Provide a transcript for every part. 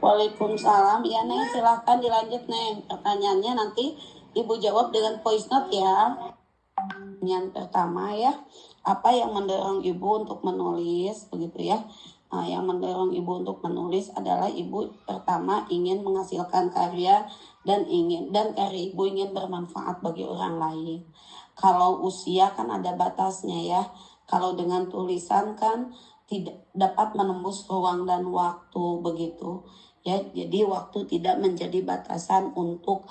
Waalaikumsalam. Ya Neng, silahkan dilanjut Neng. Pertanyaannya nanti Ibu jawab dengan voice note ya. Yang pertama ya, apa yang mendorong Ibu untuk menulis begitu ya? Nah, yang mendorong Ibu untuk menulis adalah Ibu pertama ingin menghasilkan karya dan karya Ibu ingin bermanfaat bagi orang lain. Kalau usia kan ada batasnya ya. Kalau dengan tulisan kan tidak dapat menembus ruang dan waktu begitu ya. Jadi waktu tidak menjadi batasan untuk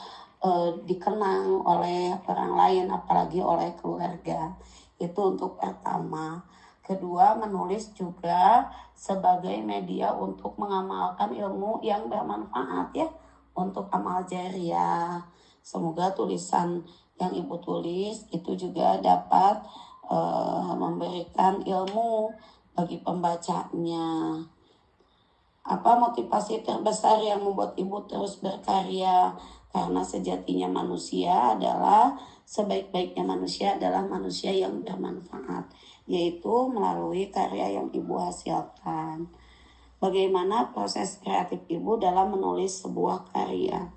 dikenang oleh orang lain, apalagi oleh keluarga. Itu untuk pertama. Kedua, menulis juga sebagai media untuk mengamalkan ilmu yang bermanfaat ya, untuk amal jariah. Semoga tulisan yang Ibu tulis itu juga dapat memberikan ilmu bagi pembacanya. Apa motivasi terbesar yang membuat Ibu terus berkarya? Karena sejatinya manusia adalah sebaik-baiknya manusia adalah manusia yang bermanfaat, yaitu melalui karya yang Ibu hasilkan. Bagaimana proses kreatif Ibu dalam menulis sebuah karya?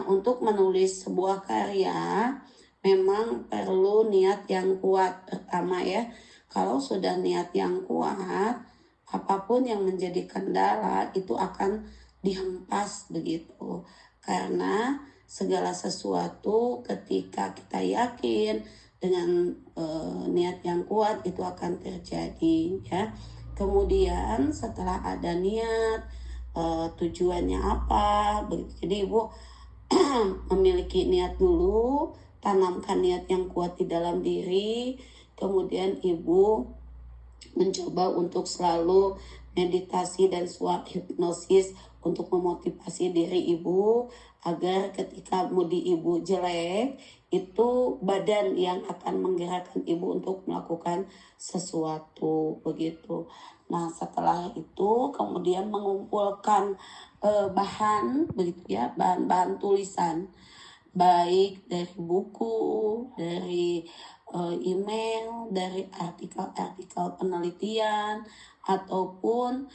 Untuk menulis sebuah karya memang perlu niat yang kuat pertama ya. Kalau sudah niat yang kuat, apapun yang menjadi kendala itu akan dihempas begitu. Karena segala sesuatu ketika kita yakin dengan niat yang kuat itu akan terjadi ya. Kemudian setelah ada niat, tujuannya apa begitu. Jadi Ibu memiliki niat dulu, tanamkan niat yang kuat di dalam diri, kemudian Ibu mencoba untuk selalu meditasi dan swab hipnosis untuk memotivasi diri Ibu agar ketika mood Ibu jelek itu badan yang akan menggerakkan Ibu untuk melakukan sesuatu begitu. Nah, setelah itu kemudian mengumpulkan bahan begitu ya, bahan-bahan tulisan baik dari buku, dari email, dari artikel-artikel penelitian ataupun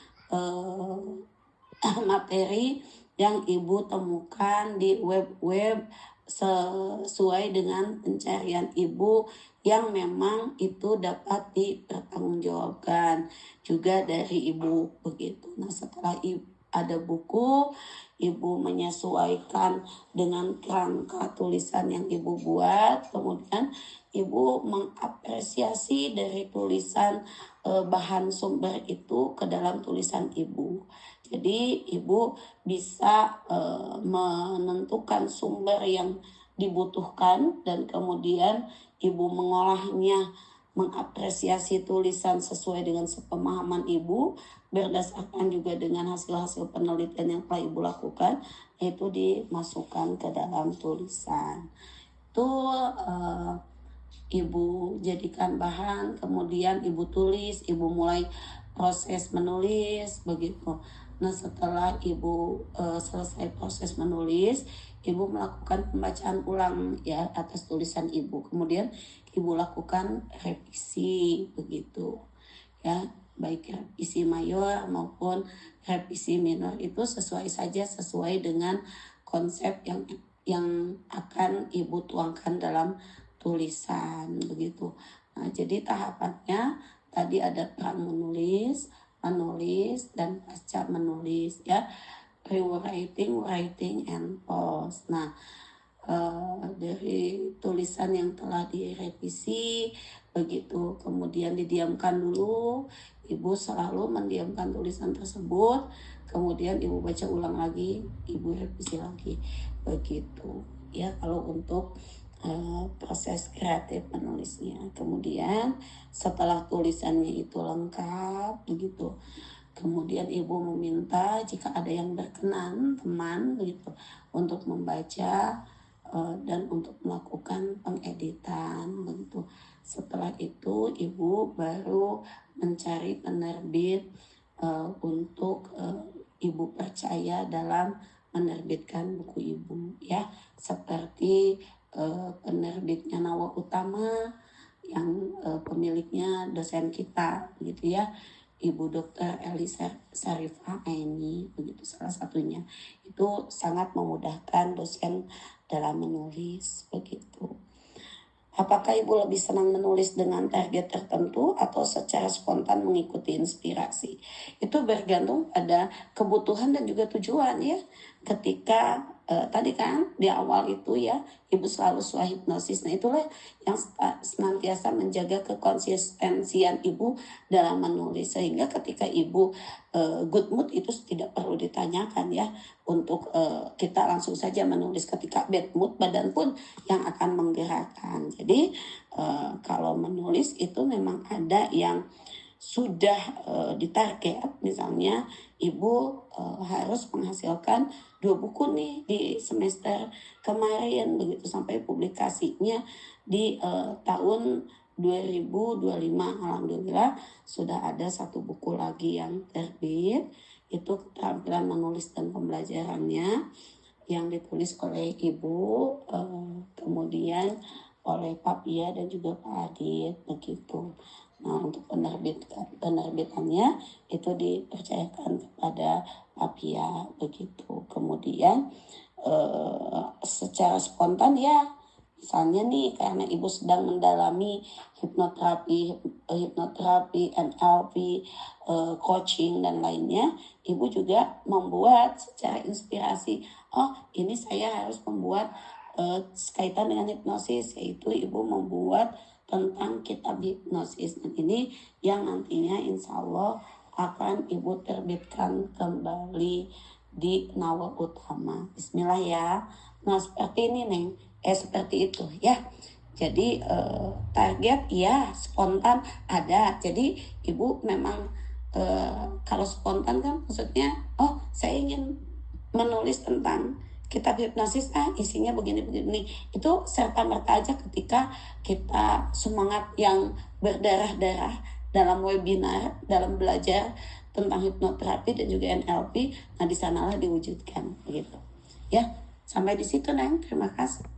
materi yang Ibu temukan di web-web sesuai dengan pencarian Ibu yang memang itu dapat dipertanggungjawabkan juga dari Ibu begitu. Nah, setelah ada buku, Ibu menyesuaikan dengan kerangka tulisan yang Ibu buat, kemudian Ibu mengapresiasi dari tulisan bahan sumber itu ke dalam tulisan Ibu. Jadi Ibu bisa menentukan sumber yang dibutuhkan dan kemudian Ibu mengolahnya, mengapresiasi tulisan sesuai dengan sepemahaman Ibu berdasarkan juga dengan hasil-hasil penelitian yang telah Ibu lakukan, itu dimasukkan ke dalam tulisan. Itu Ibu jadikan bahan, kemudian Ibu tulis, Ibu mulai proses menulis begitu. Nah, setelah Ibu selesai proses menulis, Ibu melakukan pembacaan ulang ya atas tulisan Ibu. Kemudian Ibu lakukan revisi begitu. Ya, baik revisi mayor maupun revisi minor itu sesuai dengan konsep yang akan Ibu tuangkan dalam tulisan begitu. Nah, jadi tahapannya tadi ada menulis dan pasca menulis ya, rewriting, writing, and post. Nah, dari tulisan yang telah direvisi begitu, kemudian didiamkan dulu. Ibu selalu mendiamkan tulisan tersebut, kemudian Ibu baca ulang lagi, Ibu revisi lagi begitu ya kalau untuk proses kreatif menulisnya. Kemudian setelah tulisannya itu lengkap begitu, kemudian Ibu meminta jika ada yang berkenan teman begitu untuk membaca dan untuk melakukan pengeditan begitu. Setelah itu Ibu baru mencari penerbit untuk Ibu percaya dalam menerbitkan buku Ibu ya, seperti penerbitnya Nawa Utama yang pemiliknya dosen kita gitu ya. Ibu Dokter Elisa Sarifah Aini, begitu salah satunya. Itu sangat memudahkan dosen dalam menulis begitu. Apakah ibu lebih senang menulis dengan target tertentu atau secara spontan mengikuti inspirasi? Itu bergantung pada kebutuhan dan juga tujuan ya. Ketika tadi kan di awal itu ya, ibu selalu swahipnosis. Nah itulah yang senantiasa menjaga kekonsistensian ibu dalam menulis. Sehingga ketika ibu good mood itu tidak perlu ditanyakan ya. Untuk kita langsung saja menulis. Ketika bad mood, badan pun yang akan menggerakkan. Jadi kalau menulis itu memang ada yang sudah ditarget, misalnya ibu harus menghasilkan 2 buku nih di semester kemarin begitu, sampai publikasinya di tahun 2025. Alhamdulillah sudah ada 1 buku lagi yang terbit, itu keterampilan menulis dan pembelajarannya yang ditulis oleh ibu, kemudian oleh Pak Pia dan juga Pak Adit begitu. Nah untuk penerbitannya itu dipercayakan kepada Pak Pia begitu. Kemudian secara spontan ya, misalnya nih karena ibu sedang mendalami hipnoterapi, NLP, coaching dan lainnya, ibu juga membuat secara inspirasi. Oh ini saya harus membuat kaitan dengan hipnosis, yaitu ibu membuat tentang kitab hipnosis. Dan ini yang nantinya insya Allah akan ibu terbitkan kembali di Nawa Utama. Bismillah ya. Nah seperti ini Neng, seperti itu ya. Jadi target ya spontan ada. Jadi ibu memang kalau spontan kan maksudnya, oh saya ingin menulis tentang kitab hipnosis, isinya begini-begini. Itu serta-merta aja ketika kita semangat yang berdarah-darah dalam webinar, dalam belajar tentang hipnoterapi dan juga NLP. Nah di sanalah diwujudkan gitu. Ya, sampai di situ Neng. Terima kasih.